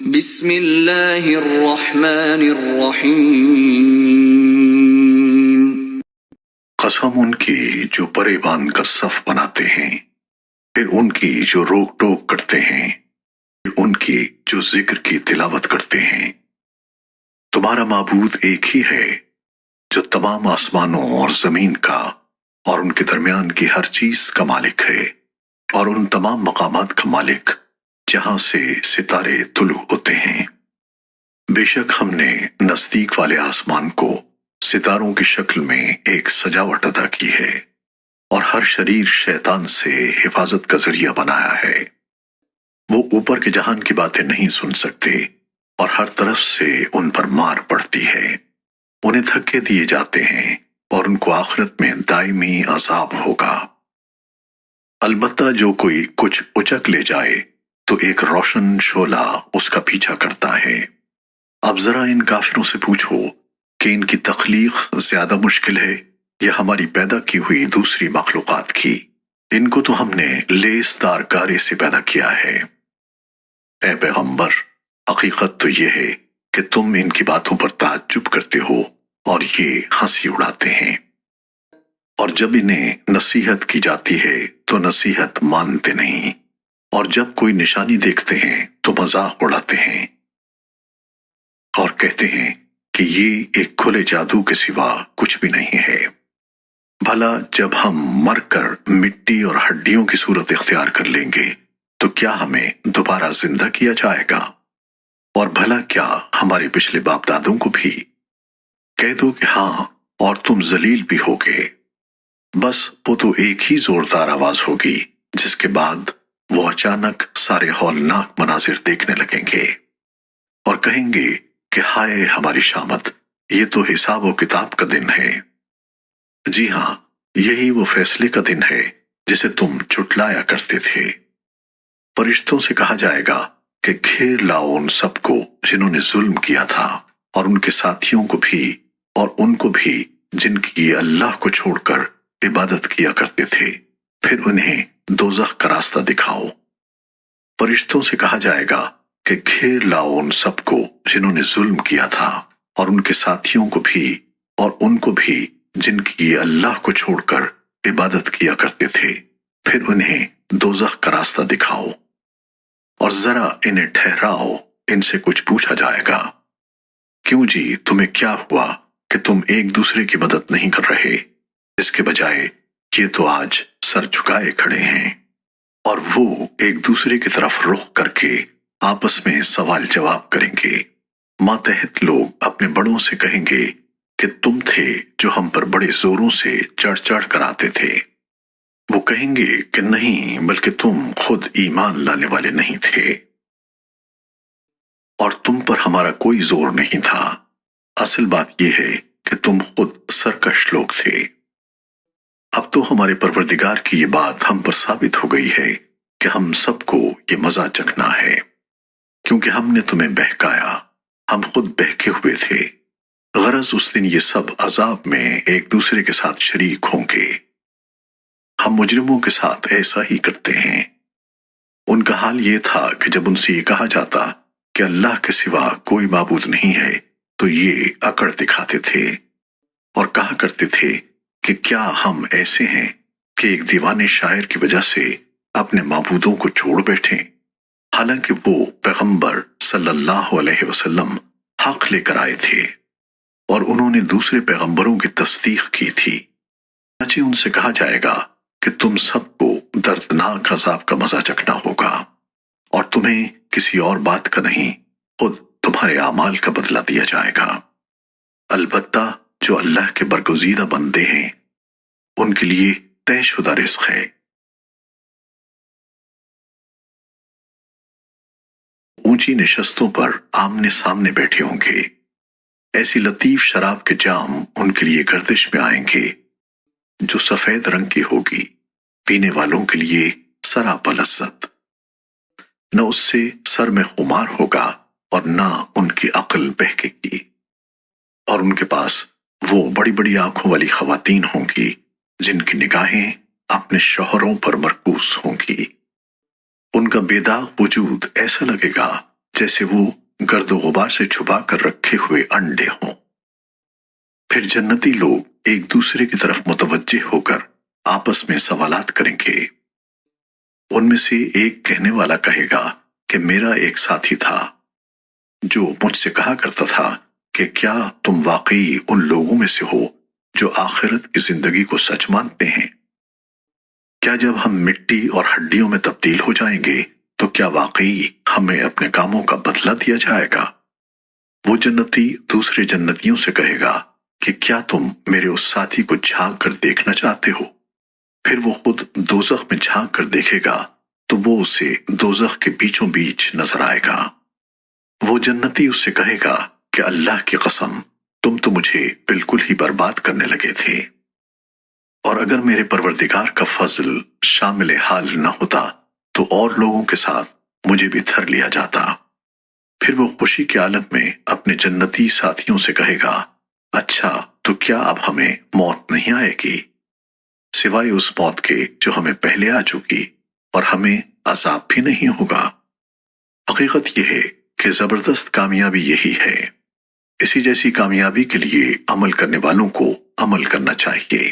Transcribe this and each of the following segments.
بسم اللہ الرحمن الرحیم۔ قسم ان کی جو پرے باندھ کر صف بناتے ہیں، پھر ان کی جو روک ٹوک کرتے ہیں، پھر ان کی جو ذکر کی تلاوت کرتے ہیں۔ تمہارا معبود ایک ہی ہے جو تمام آسمانوں اور زمین کا اور ان کے درمیان کی ہر چیز کا مالک ہے، اور ان تمام مقامات کا مالک جہاں سے ستارے طلوع ہوتے ہیں۔ بے شک ہم نے نزدیک والے آسمان کو ستاروں کی شکل میں ایک سجاوٹ عطا کی ہے، اور ہر شریر شیطان سے حفاظت کا ذریعہ بنایا ہے۔ وہ اوپر کے جہان کی باتیں نہیں سن سکتے، اور ہر طرف سے ان پر مار پڑتی ہے۔ انہیں دھکے دیے جاتے ہیں، اور ان کو آخرت میں دائمی عذاب ہوگا۔ البتہ جو کوئی کچھ اچک لے جائے تو ایک روشن شعلہ اس کا پیچھا کرتا ہے۔ اب ذرا ان کافروں سے پوچھو کہ ان کی تخلیق زیادہ مشکل ہے یا ہماری پیدا کی ہوئی دوسری مخلوقات کی؟ ان کو تو ہم نے لیس دار گارے سے پیدا کیا ہے۔ اے پیغمبر، حقیقت تو یہ ہے کہ تم ان کی باتوں پر تعجب کرتے ہو اور یہ ہنسی اڑاتے ہیں، اور جب انہیں نصیحت کی جاتی ہے تو نصیحت مانتے نہیں، اور جب کوئی نشانی دیکھتے ہیں تو مذاق اڑاتے ہیں اور کہتے ہیں کہ یہ ایک کھلے جادو کے سوا کچھ بھی نہیں ہے۔ بھلا جب ہم مر کر مٹی اور ہڈیوں کی صورت اختیار کر لیں گے تو کیا ہمیں دوبارہ زندہ کیا جائے گا؟ اور بھلا کیا ہمارے پچھلے باپ دادوں کو بھی؟ کہہ دو کہ ہاں، اور تم ذلیل بھی ہوگے۔ بس وہ تو ایک ہی زوردار آواز ہوگی جس کے بعد وہ اچانک سارے ہولناک مناظر دیکھنے لگیں گے اور کہیں گے کہ ہائے ہماری شامت، یہ تو حساب و کتاب کا دن ہے۔ جی ہاں، یہی وہ فیصلے کا دن ہے جسے تم جھٹلایا کرتے تھے۔ فرشتوں سے کہا جائے گا کہ گھیر لاؤ ان سب کو جنہوں نے ظلم کیا تھا، اور ان کے ساتھیوں کو بھی، اور ان کو بھی جن کی اللہ کو چھوڑ کر عبادت کیا کرتے تھے، پھر انہیں دوزخ کا راستہ دکھاؤ۔ فرشتوں سے کہا جائے گا کہ گھیر لاؤ ان سب کو جنہوں نے ظلم کیا تھا، اور ان کے ساتھیوں کو بھی، اور ان کو بھی جن کی اللہ کو چھوڑ کر عبادت کیا کرتے تھے، پھر انہیں دوزخ کا راستہ دکھاؤ، اور ذرا انہیں ٹھہراؤ، ان سے کچھ پوچھا جائے گا۔ کیوں جی، تمہیں کیا ہوا کہ تم ایک دوسرے کی مدد نہیں کر رہے؟ اس کے بجائے یہ تو آج سر جھکائے کھڑے ہیں، اور وہ ایک دوسرے کی طرف رخ کر کے آپس میں سوال جواب کریں گے۔ ماتحت لوگ اپنے بڑوں سے کہیں گے کہ تم تھے جو ہم پر بڑے زوروں سے چڑھ چڑھ کر آتے تھے۔ وہ کہیں گے کہ نہیں، بلکہ تم خود ایمان لانے والے نہیں تھے، اور تم پر ہمارا کوئی زور نہیں تھا۔ اصل بات یہ ہے کہ تم خود سرکش لوگ تھے۔ اب تو ہمارے پروردگار کی یہ بات ہم پر ثابت ہو گئی ہے کہ ہم سب کو یہ مزہ چکھنا ہے، کیونکہ ہم نے تمہیں بہکایا، ہم خود بہکے ہوئے تھے۔ غرض اس دن یہ سب عذاب میں ایک دوسرے کے ساتھ شریک ہوں گے۔ ہم مجرموں کے ساتھ ایسا ہی کرتے ہیں۔ ان کا حال یہ تھا کہ جب ان سے یہ کہا جاتا کہ اللہ کے سوا کوئی معبود نہیں ہے تو یہ اکڑ دکھاتے تھے اور کہا کرتے تھے کہ کیا ہم ایسے ہیں کہ ایک دیوانے شاعر کی وجہ سے اپنے معبودوں کو چھوڑ بیٹھیں، حالانکہ وہ پیغمبر صلی اللہ علیہ وسلم حق لے کر آئے تھے، اور انہوں نے دوسرے پیغمبروں کی تصدیق کی تھی۔ چنانچہ ان سے کہا جائے گا کہ تم سب کو دردناک عذاب کا مزہ چکھنا ہوگا، اور تمہیں کسی اور بات کا نہیں، خود تمہارے اعمال کا بدلہ دیا جائے گا۔ البتہ جو اللہ کے برگزیدہ بندے ہیں ان کے لیے طے شدہ رزق ہے۔ اونچی نشستوں پر آمنے سامنے بیٹھے ہوں گے، ایسی لطیف شراب کے جام ان کے لیے گردش میں آئیں گے جو سفید رنگ کی ہوگی، پینے والوں کے لیے سراپا لذت۔ نہ اس سے سر میں خمار ہوگا اور نہ ان کی عقل بہکے گی، اور ان کے پاس وہ بڑی بڑی آنکھوں والی خواتین ہوں گی جن کی نگاہیں اپنے شوہروں پر مرکوز ہوں گی۔ ان کا بے داغ وجود ایسا لگے گا جیسے وہ گرد و غبار سے چھپا کر رکھے ہوئے انڈے ہوں۔ پھر جنتی لوگ ایک دوسرے کی طرف متوجہ ہو کر آپس میں سوالات کریں گے۔ ان میں سے ایک کہنے والا کہے گا کہ میرا ایک ساتھی تھا جو مجھ سے کہا کرتا تھا کہ کیا تم واقعی ان لوگوں میں سے ہو جو آخرت کی زندگی کو سچ مانتے ہیں؟ کیا جب ہم مٹی اور ہڈیوں میں تبدیل ہو جائیں گے تو کیا واقعی ہمیں اپنے کاموں کا بدلہ دیا جائے گا؟ وہ جنتی دوسرے جنتیوں سے کہے گا کہ کیا تم میرے اس ساتھی کو جھانک کر دیکھنا چاہتے ہو؟ پھر وہ خود دوزخ میں جھانک کر دیکھے گا تو وہ اسے دوزخ کے بیچوں بیچ نظر آئے گا۔ وہ جنتی اس سے کہے گا کہ اللہ کی قسم تم تو مجھے بالکل ہی برباد کرنے لگے تھے، اور اگر میرے پروردگار کا فضل شامل حال نہ ہوتا تو اور لوگوں کے ساتھ مجھے بھی دھر لیا جاتا۔ پھر وہ خوشی کے عالم میں اپنے جنتی ساتھیوں سے کہے گا اچھا تو کیا اب ہمیں موت نہیں آئے گی سوائے اس موت کے جو ہمیں پہلے آ چکی، اور ہمیں عذاب بھی نہیں ہوگا۔ حقیقت یہ ہے کہ زبردست کامیابی یہی ہے۔ اسی جیسی کامیابی کے لیے عمل کرنے والوں کو عمل کرنا چاہیے۔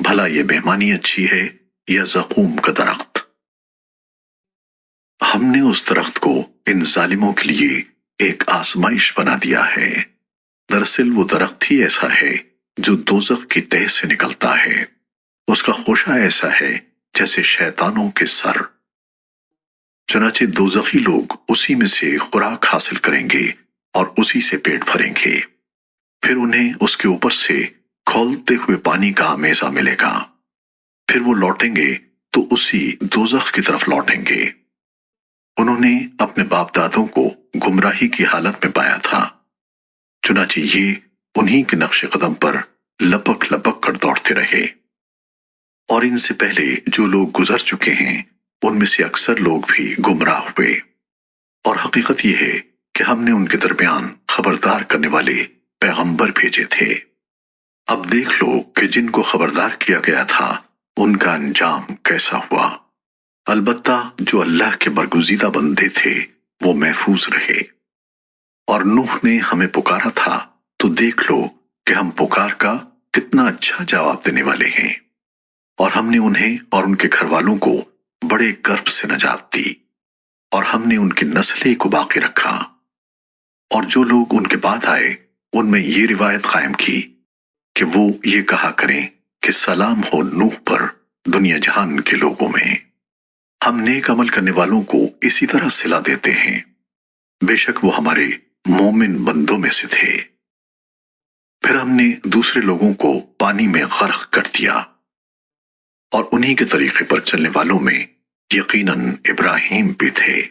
بھلا یہ مہمانی اچھی ہے یا زقوم کا درخت؟ ہم نے اس درخت کو ان ظالموں کے لیے ایک آزمائش بنا دیا ہے۔ دراصل وہ درخت ہی ایسا ہے جو دوزخ کی تہ سے نکلتا ہے، اس کا خوشہ ایسا ہے جیسے شیطانوں کے سر۔ چنانچہ دوزخی لوگ اسی میں سے خوراک حاصل کریں گے اور اسی سے پیٹ بھریں گے، پھر انہیں اس کے اوپر سے کھولتے ہوئے پانی کا میزہ ملے گا، پھر وہ لوٹیں گے تو اسی دوزخ کی طرف لوٹیں گے۔ انہوں نے اپنے باپ دادوں کو گمراہی کی حالت میں پایا تھا، چنانچہ یہ انہی کے نقش قدم پر لپک لپک کر دوڑتے رہے، اور ان سے پہلے جو لوگ گزر چکے ہیں ان میں سے اکثر لوگ بھی گمراہ ہوئے۔ اور حقیقت یہ ہے کہ ہم نے ان کے درمیان خبردار کرنے والے پیغمبر بھیجے تھے۔ اب دیکھ لو کہ جن کو خبردار کیا گیا تھا ان کا انجام کیسا ہوا۔ البتہ جو اللہ کے برگزیدہ بندے تھے وہ محفوظ رہے۔ اور نوح نے ہمیں پکارا تھا تو دیکھ لو کہ ہم پکار کا کتنا اچھا جواب دینے والے ہیں، اور ہم نے انہیں اور ان کے گھر والوں کو بڑے کرب سے نجات دی، اور ہم نے ان کی نسلیں کو باقی رکھا۔ اور جو لوگ ان کے بعد آئے ان میں یہ روایت قائم کی کہ وہ یہ کہا کریں کہ سلام ہو نوح پر دنیا جہان کے لوگوں میں۔ ہم نیک عمل کرنے والوں کو اسی طرح صلہ دیتے ہیں، بے شک وہ ہمارے مومن بندوں میں سے تھے۔ پھر ہم نے دوسرے لوگوں کو پانی میں غرق کر دیا، اور انہی کے طریقے پر چلنے والوں میں یقیناً ابراہیم بھی تھے،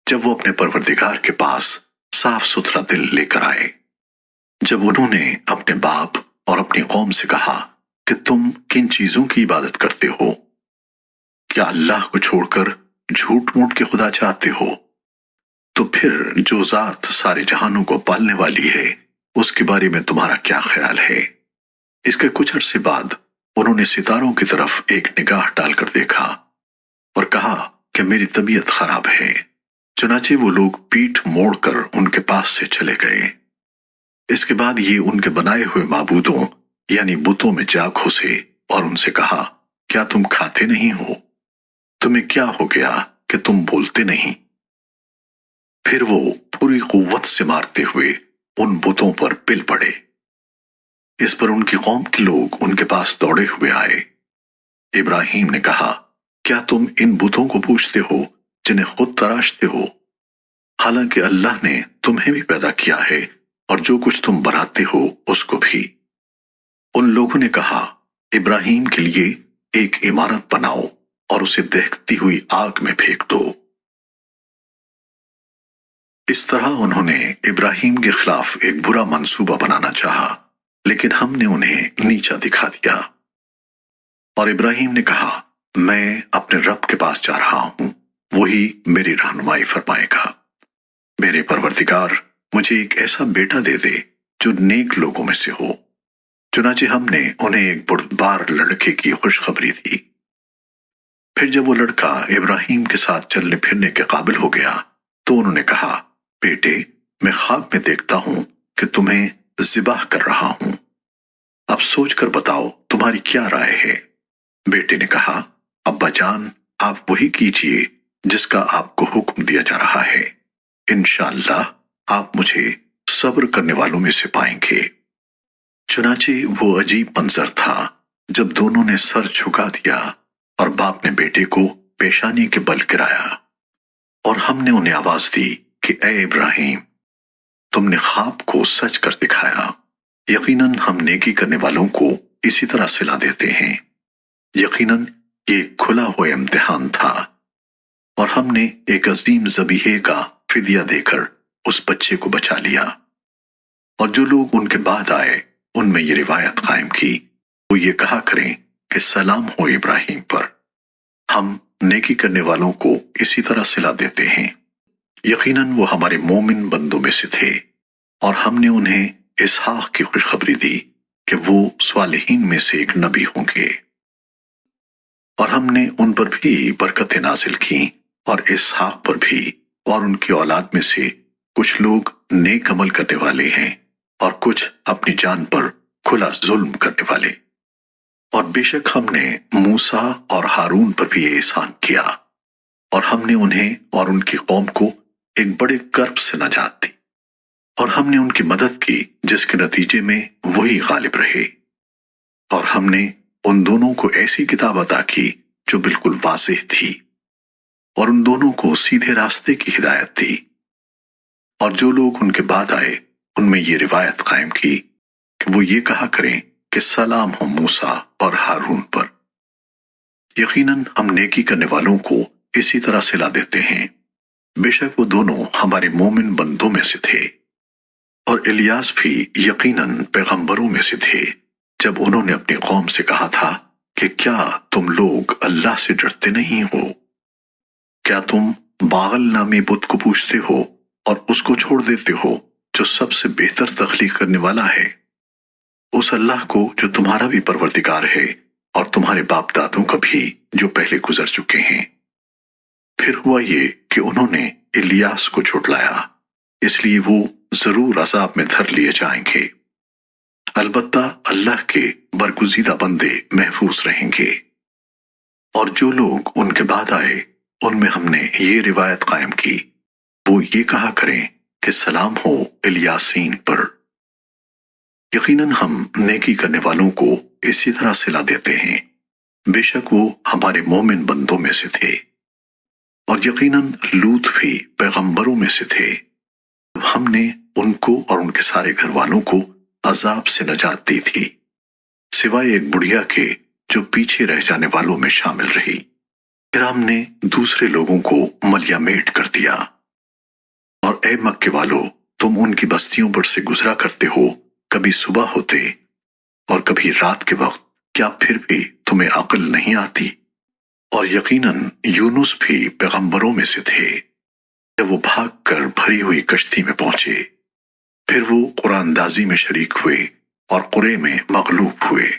جب وہ اپنے پروردگار کے پاس صاف ستھرا دل لے کر آئے۔ جب انہوں نے اپنے باپ اور اپنی قوم سے کہا کہ تم کن چیزوں کی عبادت کرتے ہو؟ کیا اللہ کو چھوڑ کر جھوٹ موٹ کے خدا چاہتے ہو؟ تو پھر جو ذات سارے جہانوں کو پالنے والی ہے اس کے بارے میں تمہارا کیا خیال ہے؟ اس کے کچھ عرصے بعد انہوں نے ستاروں کی طرف ایک نگاہ ڈال کر دیکھا اور کہا کہ میری طبیعت خراب ہے، چنانچہ وہ لوگ پیٹھ موڑ کر ان کے پاس سے چلے گئے۔ اس کے بعد یہ ان کے بنائے ہوئے معبودوں یعنی بتوں میں جا گھسے اور ان سے کہا کیا تم کھاتے نہیں ہو؟ تمہیں کیا ہو گیا کہ تم بولتے نہیں؟ پھر وہ پوری قوت سے مارتے ہوئے ان بتوں پر پل پڑے۔ اس پر ان کی قوم کے لوگ ان کے پاس دوڑے ہوئے آئے۔ ابراہیم نے کہا کیا تم ان بتوں کو پوچھتے ہو جنہیں خود تراشتے ہو؟ حالانکہ اللہ نے تمہیں بھی پیدا کیا ہے اور جو کچھ تم بناتے ہو اس کو بھی۔ ان لوگوں نے کہا ابراہیم کے لیے ایک عمارت بناؤ اور اسے دہکتی ہوئی آگ میں پھینک دو۔ اس طرح انہوں نے ابراہیم کے خلاف ایک برا منصوبہ بنانا چاہا، لیکن ہم نے انہیں نیچا دکھا دیا۔ اور ابراہیم نے کہا میں اپنے رب کے پاس جا رہا ہوں، وہی میری رہنمائی فرمائے گا۔ میرے پروردگار مجھے ایک ایسا بیٹا دے دے جو نیک لوگوں میں سے ہو۔ چنانچہ ہم نے انہیں ایک بردبار لڑکے کی خوشخبری دی۔ پھر جب وہ لڑکا ابراہیم کے ساتھ چلنے پھرنے کے قابل ہو گیا تو انہوں نے کہا، بیٹے، میں خواب میں دیکھتا ہوں کہ تمہیں ذبح کر رہا ہوں، اب سوچ کر بتاؤ تمہاری کیا رائے ہے؟ بیٹے نے کہا، ابا جان، آپ وہی کیجئے جس کا آپ کو حکم دیا جا رہا ہے، انشاءاللہ آپ مجھے صبر کرنے والوں میں سے پائیں گے۔ چنانچہ وہ عجیب منظر تھا جب دونوں نے سر جھکا دیا اور باپ نے بیٹے کو پیشانی کے بل گرایا، اور ہم نے انہیں آواز دی کہ اے ابراہیم، تم نے خواب کو سچ کر دکھایا، یقیناً ہم نیکی کرنے والوں کو اسی طرح صلا دیتے ہیں، یقیناً یہ کھلا ہوا امتحان تھا، اور ہم نے ایک عظیم ذبیحے کا فدیہ دے کر اس بچے کو بچا لیا۔ اور جو لوگ ان کے بعد آئے ان میں یہ روایت قائم کی، وہ یہ کہا کریں کہ سلام ہو ابراہیم پر، ہم نیکی کرنے والوں کو اسی طرح صلا دیتے ہیں، یقیناً وہ ہمارے مومن بندوں میں سے تھے، اور ہم نے انہیں اسحاق کی خوشخبری دی کہ وہ صالحین میں سے ایک نبی ہوں گے، اور ہم نے ان پر بھی برکتیں نازل کی، اور اسحاق پر بھی، اور ان کی اولاد میں سے کچھ لوگ نیک عمل کرنے والے ہیں اور کچھ اپنی جان پر کھلا ظلم کرنے والے۔ اور بے شک ہم نے موسیٰ اور ہارون پر بھی یہ احسان کیا، اور ہم نے انہیں اور ان کی قوم کو ایک بڑے کرب سے نجات دی، اور ہم نے ان کی مدد کی جس کے نتیجے میں وہی غالب رہے، اور ہم نے ان دونوں کو ایسی کتاب عطا کی جو بالکل واضح تھی، اور ان دونوں کو سیدھے راستے کی ہدایت دی۔ اور جو لوگ ان کے بعد آئے ان میں یہ روایت قائم کی کہ وہ یہ کہا کریں کہ سلام ہو موسیٰ اور ہارون پر، یقیناً ہم نیکی کرنے والوں کو اسی طرح صلا دیتے ہیں، بے شک وہ دونوں ہمارے مومن بندوں میں سے تھے۔ اور الیاس بھی یقیناً پیغمبروں میں سے تھے جب انہوں نے اپنی قوم سے کہا تھا کہ کیا تم لوگ اللہ سے ڈرتے نہیں ہو؟ کیا تم باغل نامی بت کو پوجتے ہو اور اس کو چھوڑ دیتے ہو جو سب سے بہتر تخلیق کرنے والا ہے، اس اللہ کو جو تمہارا بھی پروردگار ہے اور تمہارے باپ دادوں کا بھی جو پہلے گزر چکے ہیں۔ پھر ہوا یہ کہ انہوں نے الیاس کو جھٹلایا، اس لیے وہ ضرور عذاب میں دھر لیے جائیں گے، البتہ اللہ کے برگزیدہ بندے محفوظ رہیں گے۔ اور جو لوگ ان کے بعد آئے ان میں ہم نے یہ روایت قائم کی، وہ یہ کہا کریں کہ سلام ہو الیاسین پر، یقیناً ہم نیکی کرنے والوں کو اسی طرح صلا دیتے ہیں، بے شک وہ ہمارے مومن بندوں میں سے تھے۔ اور یقیناً لوط بھی پیغمبروں میں سے تھے، ہم نے ان کو اور ان کے سارے گھر والوں کو عذاب سے نجات دی تھی، سوائے ایک بڑھیا کے جو پیچھے رہ جانے والوں میں شامل رہی، پھر ہم نے دوسرے لوگوں کو ملیا میٹ کر دیا۔ اور اے مکے والو، تم ان کی بستیوں پر سے گزرا کرتے ہو، کبھی صبح ہوتے اور کبھی رات کے وقت، کیا پھر بھی تمہیں عقل نہیں آتی؟ اور یقیناً یونس بھی پیغمبروں میں سے تھے، جب وہ بھاگ کر بھری ہوئی کشتی میں پہنچے، پھر وہ قرآن دازی میں شریک ہوئے اور قرے میں مغلوب ہوئے،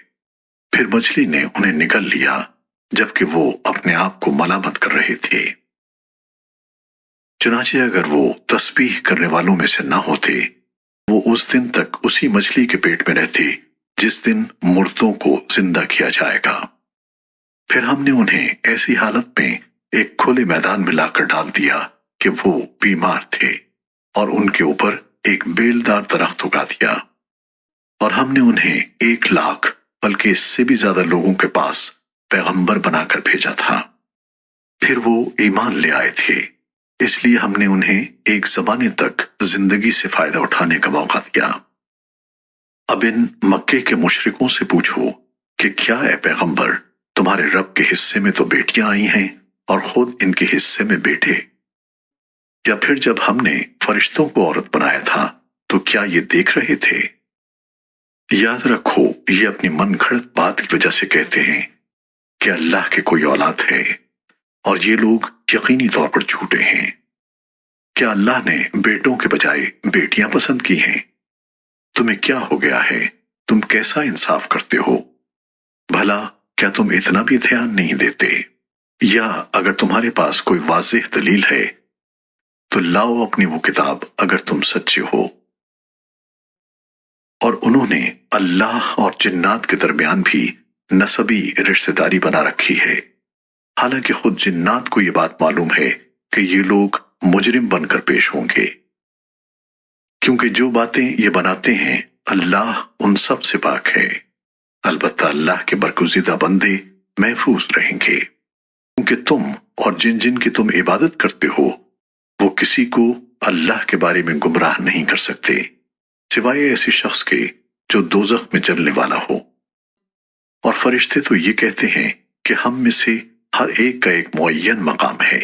پھر مچھلی نے انہیں نگل لیا جبکہ وہ اپنے آپ کو ملامت کر رہے تھے۔ چنانچہ اگر وہ تسبیح کرنے والوں میں سے نہ ہوتے، وہ اس دن تک اسی مچھلی کے پیٹ میں رہتے جس دن مردوں کو زندہ کیا جائے گا۔ پھر ہم نے انہیں ایسی حالت میں ایک کھلے میدان میں لا کر ڈال دیا کہ وہ بیمار تھے، اور ان کے اوپر ایک بیلدار درخت اگا دیا، اور ہم نے انہیں 1,00,000 بلکہ اس سے بھی زیادہ لوگوں کے پاس پیغمبر بنا کر بھیجا تھا، پھر وہ ایمان لے آئے تھے، اس لیے ہم نے انہیں ایک زمانے تک زندگی سے فائدہ اٹھانے کا موقع دیا۔ اب ان مکے کے مشرکوں سے پوچھو کہ کیا اے پیغمبر، تمہارے رب کے حصے میں تو بیٹیاں آئی ہیں اور خود ان کے حصے میں بیٹے، یا پھر جب ہم نے فرشتوں کو عورت بنایا تھا تو کیا یہ دیکھ رہے تھے؟ یاد رکھو، یہ اپنی من گھڑت بات کی وجہ سے کہتے ہیں کہ اللہ کے کوئی اولاد ہے، اور یہ لوگ یقینی طور پر جھوٹے ہیں۔ کیا اللہ نے بیٹوں کے بجائے بیٹیاں پسند کی ہیں؟ تمہیں کیا ہو گیا ہے؟ تم کیسا انصاف کرتے ہو؟ بھلا کیا تم اتنا بھی دھیان نہیں دیتے؟ یا اگر تمہارے پاس کوئی واضح دلیل ہے تو لاؤ اپنی وہ کتاب اگر تم سچے ہو۔ اور انہوں نے اللہ اور جنات کے درمیان بھی نسبی رشتہ داری بنا رکھی ہے، حالانکہ خود جنات کو یہ بات معلوم ہے کہ یہ لوگ مجرم بن کر پیش ہوں گے، کیونکہ جو باتیں یہ بناتے ہیں اللہ ان سب سے پاک ہے۔ البتہ اللہ کے برگزیدہ بندے محفوظ رہیں گے، کیونکہ تم اور جن جن کی تم عبادت کرتے ہو وہ کسی کو اللہ کے بارے میں گمراہ نہیں کر سکتے سوائے ایسے شخص کے جو دوزخ میں جلنے والا ہو۔ اور فرشتے تو یہ کہتے ہیں کہ ہم میں سے ہر ایک کا ایک معین مقام ہے،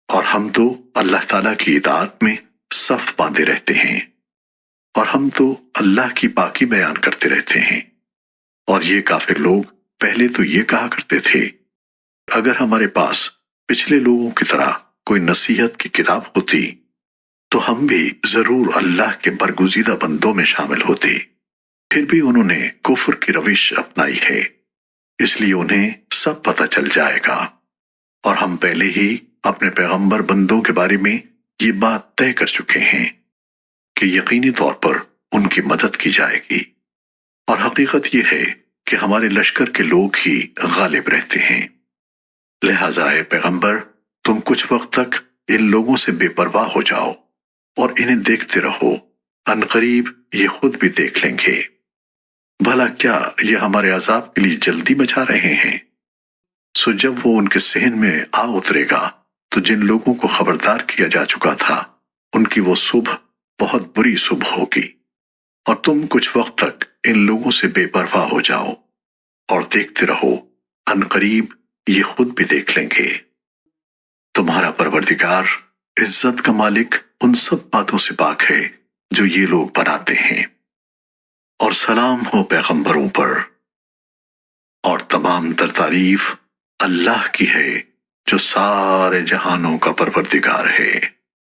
اور ہم تو اللہ تعالیٰ کی اطاعت میں صف باندھے رہتے ہیں، اور ہم تو اللہ کی پاکی بیان کرتے رہتے ہیں۔ اور یہ کافر لوگ پہلے تو یہ کہا کرتے تھے، اگر ہمارے پاس پچھلے لوگوں کی طرح کوئی نصیحت کی کتاب ہوتی تو ہم بھی ضرور اللہ کے برگزیدہ بندوں میں شامل ہوتے۔ پھر بھی انہوں نے کفر کی روش اپنائی ہے، اس لیے انہیں سب پتہ چل جائے گا، اور ہم پہلے ہی اپنے پیغمبر بندوں کے بارے میں یہ بات طے کر چکے ہیں کہ یقینی طور پر ان کی مدد کی جائے گی، اور حقیقت یہ ہے کہ ہمارے لشکر کے لوگ ہی غالب رہتے ہیں۔ لہٰذا اے پیغمبر تم کچھ وقت تک ان لوگوں سے بے پرواہ ہو جاؤ اور انہیں دیکھتے رہو، ان قریب یہ خود بھی دیکھ لیں گے۔ بھلا کیا یہ ہمارے عذاب کے لیے جلدی مچا رہے ہیں؟ سو جب وہ ان کے صحن میں آ اترے گا تو جن لوگوں کو خبردار کیا جا چکا تھا ان کی وہ صبح بہت بری صبح ہوگی، اور تم کچھ وقت تک ان لوگوں سے بے پرواہ ہو جاؤ اور دیکھتے رہو، ان قریب یہ خود بھی دیکھ لیں گے۔ تمہارا پروردگار عزت کا مالک ان سب باتوں سے پاک ہے جو یہ لوگ بناتے ہیں، اور سلام ہو پیغمبروں پر، اور تمام تر تعریف اللہ کی ہے جو سارے جہانوں کا پروردگار ہے۔